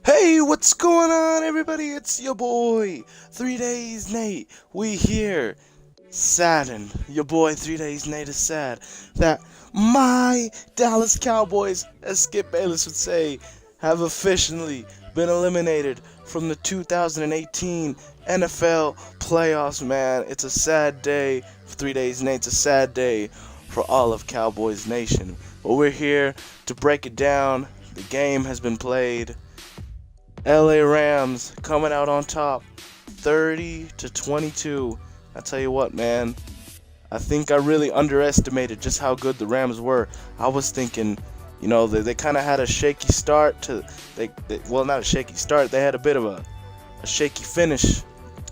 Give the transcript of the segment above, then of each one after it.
Hey, what's going on, everybody? It's your boy, 3DaysNate. We here. Saddened. Your boy, 3DaysNate, is sad that my Dallas Cowboys, as Skip Bayless would say, have officially been eliminated from the 2018 NFL playoffs, man. It's a sad day for 3DaysNate. It's a sad day for all of Cowboys Nation. But we're here to break it down. The game has been played. LA Rams coming out on top 30-22. I tell you what, man, I think I really underestimated just how good the Rams were. I was thinking, they kind of had a shaky start well, not a shaky start. They had a bit of a shaky finish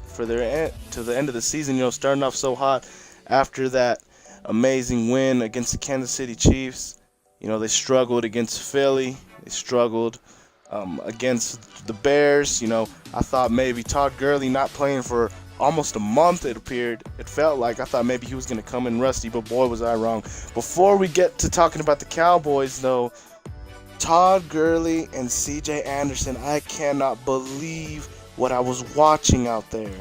for to the end of the season, starting off so hot after that amazing win against the Kansas City Chiefs. They struggled against Philly. They struggled against the Bears. I thought maybe Todd Gurley not playing for almost a month, it felt like. I thought maybe he was going to come in rusty, but boy, was I wrong. Before we get to talking about the Cowboys, though, Todd Gurley and CJ Anderson, I cannot believe what I was watching out there.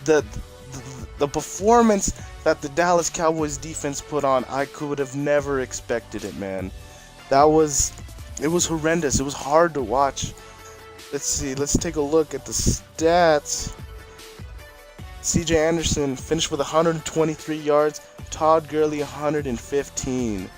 The performance that the Dallas Cowboys defense put on, I could have never expected it, man. It was horrendous. It was hard to watch. Let's see. Let's take a look at the stats. CJ Anderson finished with 123 yards. Todd Gurley 115.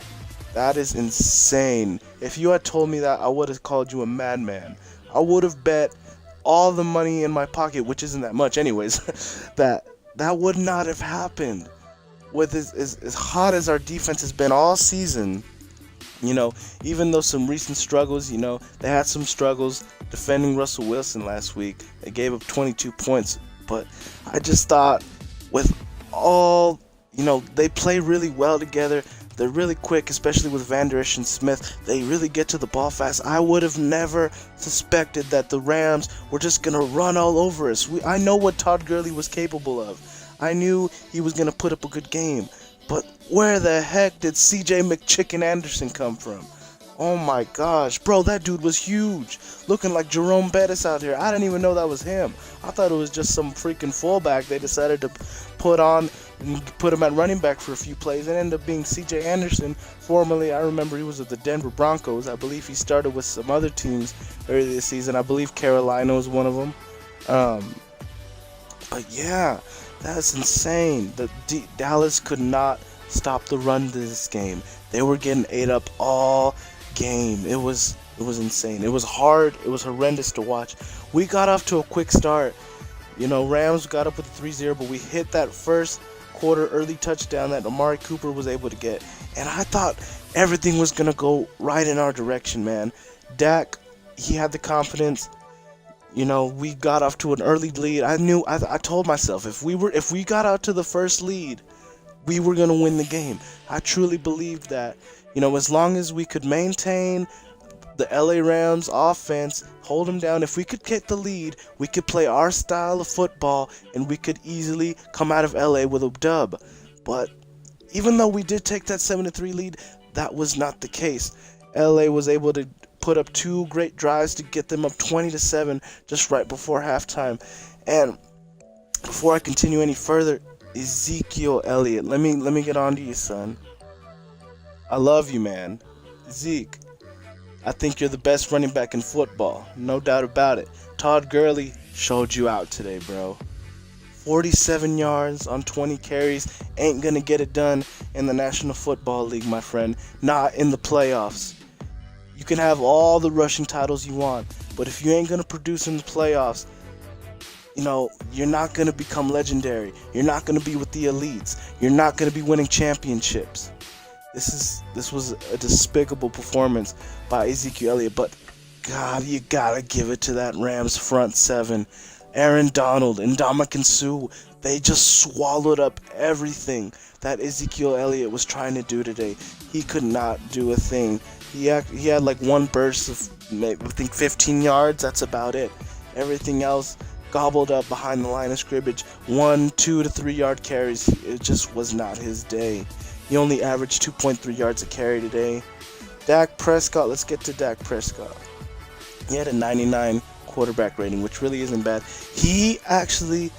That is insane. If you had told me that, I would have called you a madman. I would have bet all the money in my pocket, which isn't that much anyways, that would not have happened. With as hot as our defense has been all season, even though some recent struggles, they had some struggles defending Russell Wilson last week. They gave up 22 points. But I just thought with all, they play really well together. They're really quick, especially with Van Der Esch and Smith. They really get to the ball fast. I would have never suspected that the Rams were just going to run all over us. I know what Todd Gurley was capable of. I knew he was going to put up a good game. But where the heck did CJ McChicken Anderson come from? Oh my gosh, bro, that dude was huge. Looking like Jerome Bettis out here. I didn't even know that was him. I thought it was just some freaking fullback they decided to put on and put him at running back for a few plays. It ended up being CJ Anderson. Formerly, I remember he was with the Denver Broncos. I believe he started with some other teams earlier this season. I believe Carolina was one of them. But yeah, that's insane. Dallas could not stop the run to this game. They were getting ate up all game. It was insane. It was hard. It was horrendous to watch. We got off to a quick start. Rams got up with a 3-0, but we hit that first quarter early touchdown that Amari Cooper was able to get. And I thought everything was going to go right in our direction, man. Dak, he had the confidence. We got off to an early lead. I told myself if we got out to the first lead, we were going to win the game. I truly believed that. As long as we could maintain the LA Rams offense, hold them down, if we could get the lead, we could play our style of football and we could easily come out of LA with a dub. But even though we did take that 7-3 lead, that was not the case. LA was able to put up two great drives to get them up 20-7 just right before halftime. And before I continue any further, Ezekiel Elliott, let me get on to you, son. I love you, man. Zeke, I think you're the best running back in football. No doubt about it. Todd Gurley showed you out today, bro. 47 yards on 20 carries ain't gonna get it done in the National Football League, my friend. Not in the playoffs. You can have all the rushing titles you want, but if you ain't gonna produce in the playoffs, you're not gonna become legendary. You're not gonna be with the elites. You're not gonna be winning championships. This was a despicable performance by Ezekiel Elliott, but God, you gotta give it to that Rams front seven. Aaron Donald and Ndamukong Suh, they just swallowed up everything that Ezekiel Elliott was trying to do today. He could not do a thing. He had like one burst of maybe, I think 15 yards, that's about it. Everything else gobbled up behind the line of scrimmage. 1, 2 to 3 yard carries. It just was not his day. He only averaged 2.3 yards a carry today. Dak Prescott, let's get to Dak Prescott. He had a 99 quarterback rating, which really isn't bad. He actually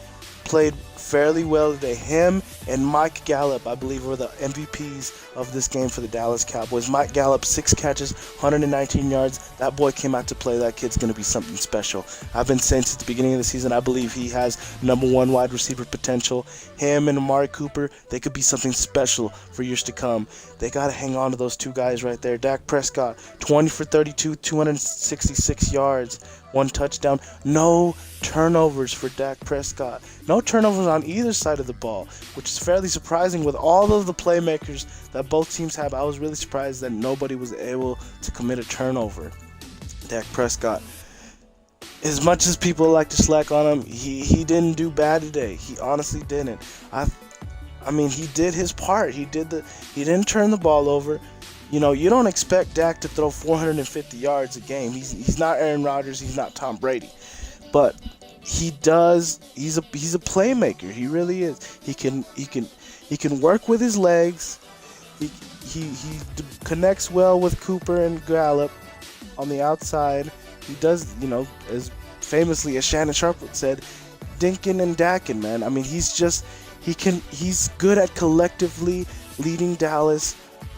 played fairly well today. Him and Mike Gallup, I believe, were the MVPs of this game for the Dallas Cowboys. Mike Gallup, 6 catches, 119 yards. That boy came out to play. That kid's going to be something special. I've been saying since the beginning of the season, I believe he has #1 wide receiver potential. Him and Amari Cooper, they could be something special for years to come. They got to hang on to those two guys right there. Dak Prescott, 20 for 32, 266 yards, 1 touchdown. No turnovers for Dak Prescott. No turnovers on either side of the ball, which is fairly surprising with all of the playmakers that both teams have. I was really surprised that nobody was able to commit a turnover. Dak Prescott, as much as people like to slack on him, he didn't do bad today. He honestly didn't. I mean, he did his part. He didn't turn the ball over. You know, you don't expect Dak to throw 450 yards a game. He's not Aaron Rodgers. He's not Tom Brady. But he does. He's a playmaker. He really is. He can work with his legs. He connects well with Cooper and Gallup on the outside. He does, you know, as famously as Shannon Sharp said, dinking and dacking, man. I mean, he's good at collectively leading Dallas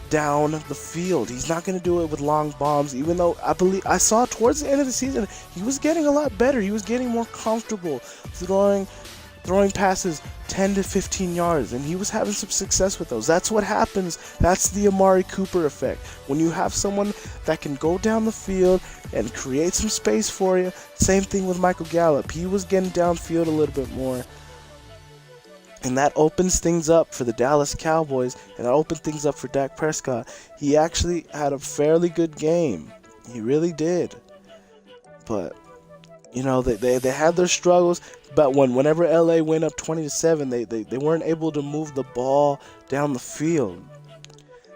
down the field. He's not going to do it with long bombs, even though I saw towards the end of the season he was getting a lot better. He was getting more comfortable throwing passes 10 to 15 yards, and he was having some success with those. That's what happens. That's the Amari Cooper effect. When you have someone that can go down the field and create some space for you. Same thing with Michael Gallup. He was getting downfield a little bit more. And that opens things up for the Dallas Cowboys, and that opened things up for Dak Prescott. He actually had a fairly good game. He really did. But, you know, they had their struggles. But whenever LA went up 20-7, they weren't able to move the ball down the field.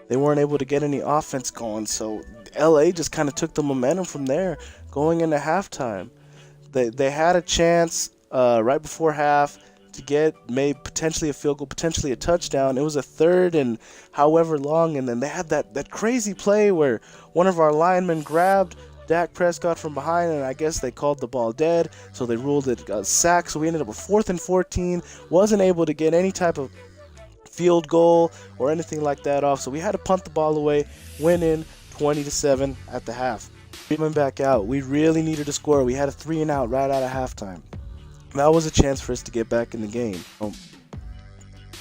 They weren't able to get any offense going. So LA just kind of took the momentum from there going into halftime. They had a chance right before half to get maybe potentially a field goal, potentially a touchdown. It was a 3rd and however long, and then they had that crazy play where one of our linemen grabbed Dak Prescott from behind, and I guess they called the ball dead, so they ruled it a sack. So we ended up with 4th and 14. Wasn't able to get any type of field goal or anything like that off, so we had to punt the ball away, win in 20-7 at the half. Coming back out, we really needed to score. We had a 3-and-out right out of halftime. That was a chance for us to get back in the game.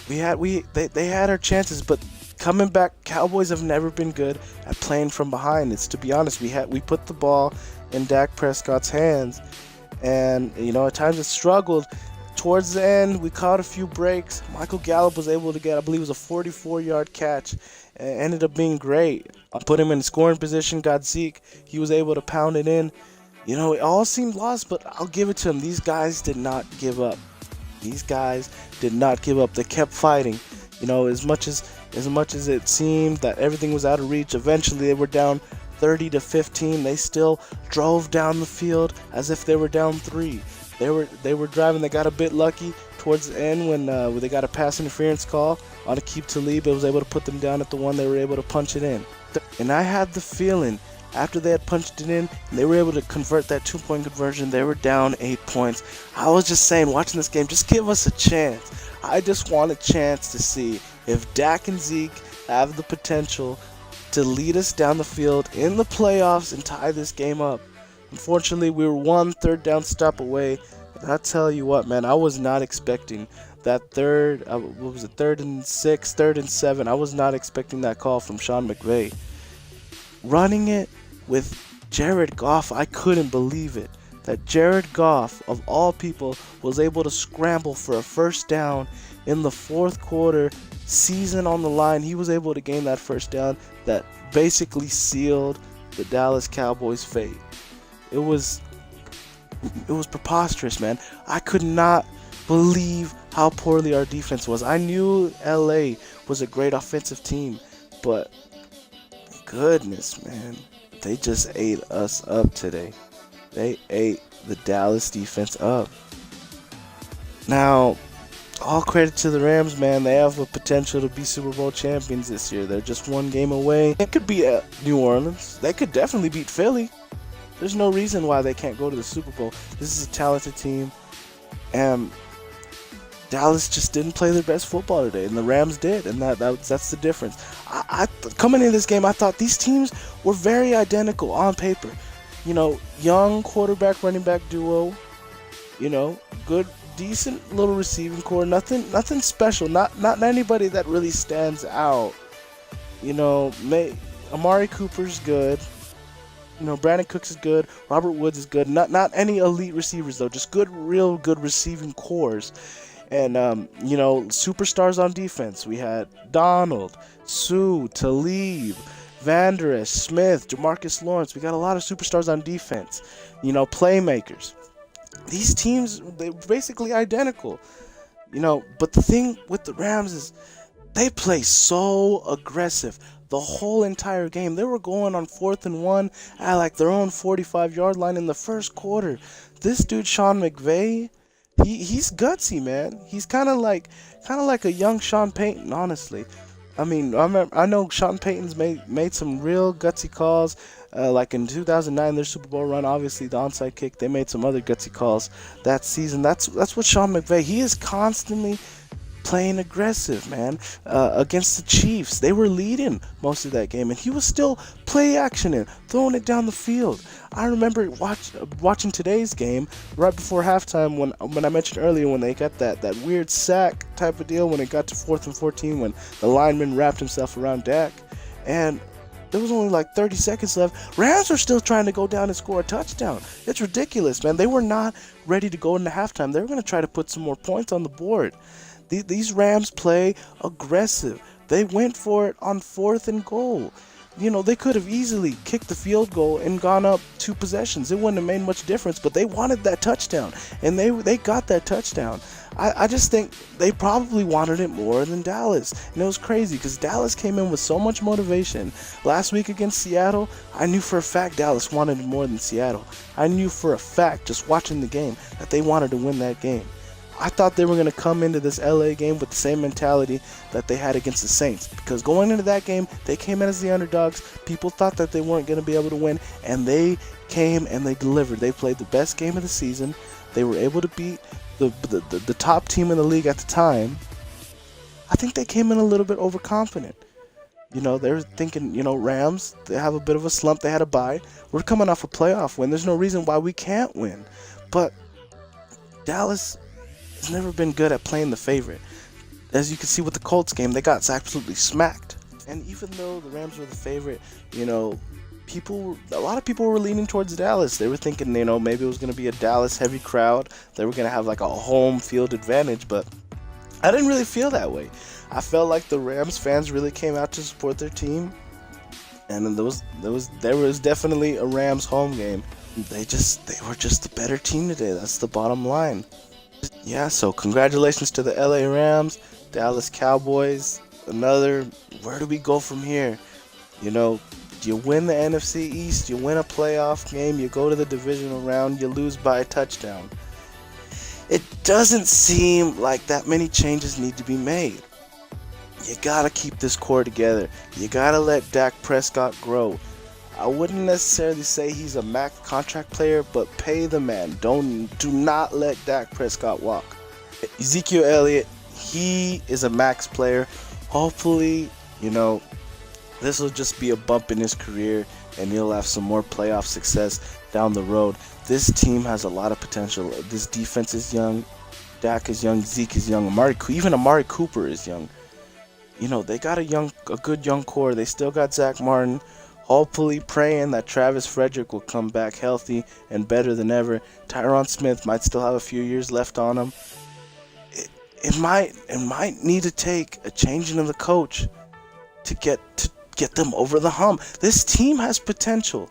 They had our chances, but coming back, Cowboys have never been good at playing from behind. It's, to be honest, we put the ball in Dak Prescott's hands, and you know, at times it struggled. Towards the end, we caught a few breaks. Michael Gallup was able to get, I believe it was a 44-yard catch, and it ended up being great. I put him in scoring position, got Zeke. He was able to pound it in. You know, it all seemed lost, but I'll give it to them. These guys did not give up. These guys did not give up. They kept fighting. You know, as much as it seemed that everything was out of reach, eventually they were down 30-15. They still drove down the field as if they were down 3. They were driving. They got a bit lucky towards the end when they got a pass interference call on Aqib Talib. It was able to put them down at the 1. They were able to punch it in. And I had the feeling after they had punched it in, and they were able to convert that 2-point conversion, they were down 8 points. I was just saying, watching this game, just give us a chance. I just want a chance to see if Dak and Zeke have the potential to lead us down the field in the playoffs and tie this game up. Unfortunately, we were 1 third down stop away. And I tell you what, man, I was not expecting that 3rd and 6, 3rd and 7. I was not expecting that call from Sean McVay. Running it with Jared Goff, I couldn't believe it. That Jared Goff, of all people, was able to scramble for a first down in the 4th quarter, season on the line. He was able to gain that first down that basically sealed the Dallas Cowboys' fate. It was preposterous, man. I could not believe how poorly our defense was. I knew LA was a great offensive team, but goodness, man, they just ate us up today. They ate the Dallas defense up. Now, all credit to the Rams, man. They have a potential to be Super Bowl champions this year. They're just 1 game away. They could beat New Orleans. They could definitely beat Philly. There's no reason why they can't go to the Super Bowl. This is a talented team, and Dallas just didn't play their best football today, and the Rams did, and that's the difference. Coming into this game, I thought these teams were very identical on paper. Young quarterback running back duo. Good, decent little receiving core. Nothing special. Not anybody that really stands out. Amari Cooper's good. Brandon Cooks is good. Robert Woods is good. Not any elite receivers though. Just real good receiving cores. And superstars on defense. We had Donald, Sue, Talib, Van Der Esch, Smith, Jamarcus Lawrence. We got a lot of superstars on defense. Playmakers. These teams, they're basically identical. But the thing with the Rams is they play so aggressive the whole entire game. They were going on 4th and 1 at like their own 45-yard line in the first quarter. This dude Sean McVay, he's gutsy, man. He's kind of like a young Sean Payton, honestly. I mean, I know Sean Payton's made some real gutsy calls. Like in 2009, their Super Bowl run, obviously the onside kick. They made some other gutsy calls that season. That's what Sean McVay. He is constantly playing aggressive, man. Against the Chiefs, they were leading most of that game, and he was still play actioning, throwing it down the field. I remember watching today's game right before halftime when I mentioned earlier when they got that weird sack type of deal when it got to 4th and 14 when the lineman wrapped himself around Dak, and there was only like 30 seconds left. Rams were still trying to go down and score a touchdown. It's ridiculous, man. They were not ready to go into halftime. They were going to try to put some more points on the board. These Rams play aggressive. They went for it on 4th and goal. They could have easily kicked the field goal and gone up 2 possessions. It wouldn't have made much difference, but they wanted that touchdown, and they got that touchdown. I just think they probably wanted it more than Dallas, and it was crazy because Dallas came in with so much motivation. Last week against Seattle, I knew for a fact Dallas wanted it more than Seattle. I knew for a fact, just watching the game, that they wanted to win that game. I thought they were going to come into this LA game with the same mentality that they had against the Saints, because going into that game, they came in as the underdogs. People thought that they weren't going to be able to win, and they came and they delivered. They played the best game of the season. They were able to beat the top team in the league at the time. I think they came in a little bit overconfident. They were thinking, Rams, they have a bit of a slump. They had a bye. We're coming off a playoff win. There's no reason why we can't win. But Dallas has never been good at playing the favorite. As you can see with the Colts game, they got absolutely smacked. And even though the Rams were the favorite, a lot of people were leaning towards Dallas. They were thinking, maybe it was going to be a Dallas heavy crowd. They were going to have like a home field advantage, but I didn't really feel that way. I felt like the Rams fans really came out to support their team, and there was definitely a Rams home game. They were just the better team today. That's the bottom line. Yeah, so congratulations to the LA Rams, Dallas Cowboys. Where do we go from here? You win the NFC East, you win a playoff game, you go to the divisional round, you lose by a touchdown. It doesn't seem like that many changes need to be made. You gotta keep this core together. You gotta let Dak Prescott grow. I wouldn't necessarily say he's a max contract player, but pay the man. Do not let Dak Prescott walk. Ezekiel Elliott, he is a max player. Hopefully, this will just be a bump in his career, and he'll have some more playoff success down the road. This team has a lot of potential. This defense is young. Dak is young. Zeke is young. Even Amari Cooper is young. They got a good young core. They still got Zach Martin. Hopefully praying that Travis Frederick will come back healthy and better than ever. Tyron Smith might still have a few years left on him. It might need to take a changing of the coach to get them over the hump. This team has potential.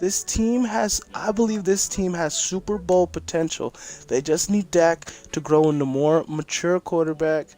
I believe this team has Super Bowl potential. They just need Dak to grow into more mature quarterback.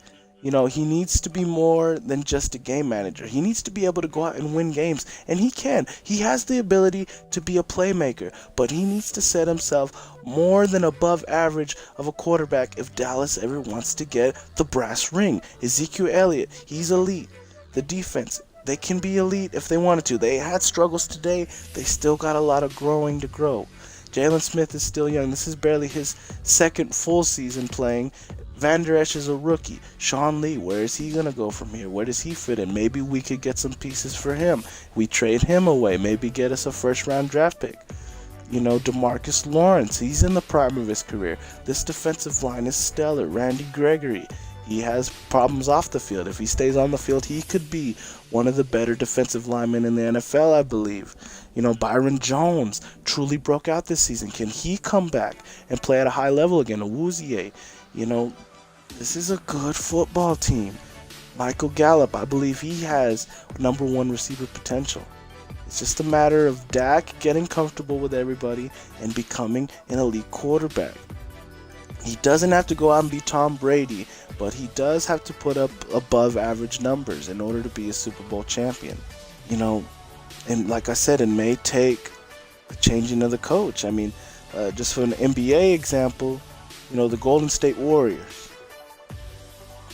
He needs to be more than just a game manager. He needs to be able to go out and win games, and he can. He has the ability to be a playmaker, but he needs to set himself more than above average of a quarterback if Dallas ever wants to get the brass ring. Ezekiel Elliott, he's elite. The defense, They can be elite if they wanted to. They had struggles today. They still got a lot of growing to grow. Jalen Smith is still young. This is barely his second full season playing. Van Der Esch is a rookie. Sean Lee, where is he going to go from here? Where does he fit in? Maybe we could get some pieces for him. We trade him away. Maybe get us a first-round draft pick. DeMarcus Lawrence, he's in the prime of his career. This defensive line is stellar. Randy Gregory, he has problems off the field. If he stays on the field, he could be one of the better defensive linemen in the NFL, I believe. Byron Jones truly broke out this season. Can he come back and play at a high level again? Awuzie, this is a good football team. Michael Gallup, I believe he has number one receiver potential. It's just a matter of Dak getting comfortable with everybody and becoming an elite quarterback. He doesn't have to go out and be Tom Brady, but he does have to put up above average numbers in order to be a Super Bowl champion. And like I said, it may take a changing of the coach. Just for an NBA example, the Golden State Warriors.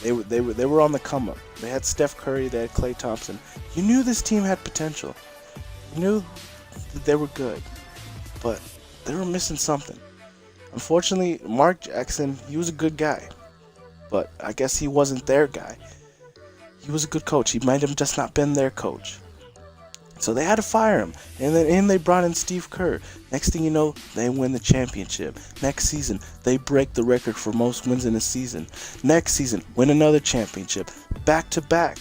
They were on the come up. They had Steph Curry, they had Klay Thompson. You knew this team had potential. You knew that they were good, but they were missing something. Unfortunately, Mark Jackson, he was a good guy, but I guess he wasn't their guy. He was a good coach. He might have just not been their coach. So they had to fire him, and then they brought in Steve Kerr. Next thing you know, they win the championship. Next season, they break the record for most wins in a season. Next season, win another championship, back to back.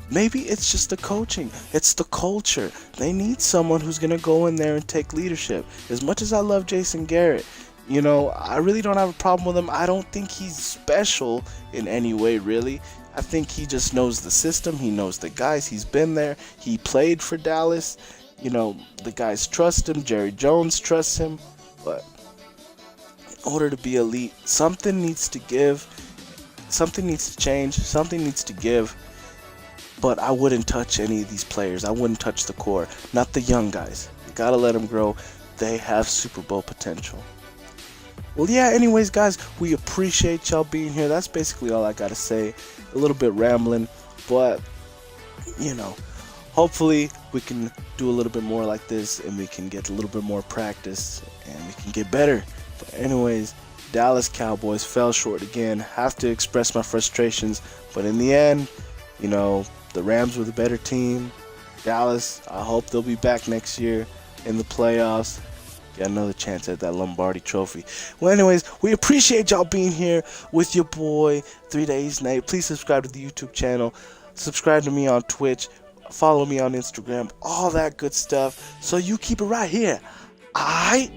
Maybe it's just the coaching. It's the culture. They need someone who's going to go in there and take leadership. As much as I love Jason Garrett, I really don't have a problem with him. I don't think he's special in any way, really. I think he just knows the system. He knows the guys. He's been there. He played for Dallas. The guys trust him. Jerry Jones trusts him. But in order to be elite, something needs to give. Something needs to change. Something needs to give. But I wouldn't touch any of these players. I wouldn't touch the core. Not the young guys. You gotta let them grow. They have Super Bowl potential. Well, yeah, anyways, guys, we appreciate y'all being here. That's basically all I gotta say. A little bit rambling, but, hopefully we can do a little bit more like this, and we can get a little bit more practice, and we can get better. But anyways, Dallas Cowboys fell short again. Have to express my frustrations, but in the end, the Rams were the better team. Dallas, I hope they'll be back next year in the playoffs. Get another chance at that Lombardi trophy. Well, anyways, we appreciate y'all being here with your boy, 3DaysNate. Please subscribe to the YouTube channel. Subscribe to me on Twitch. Follow me on Instagram. All that good stuff. So you keep it right here. Alright?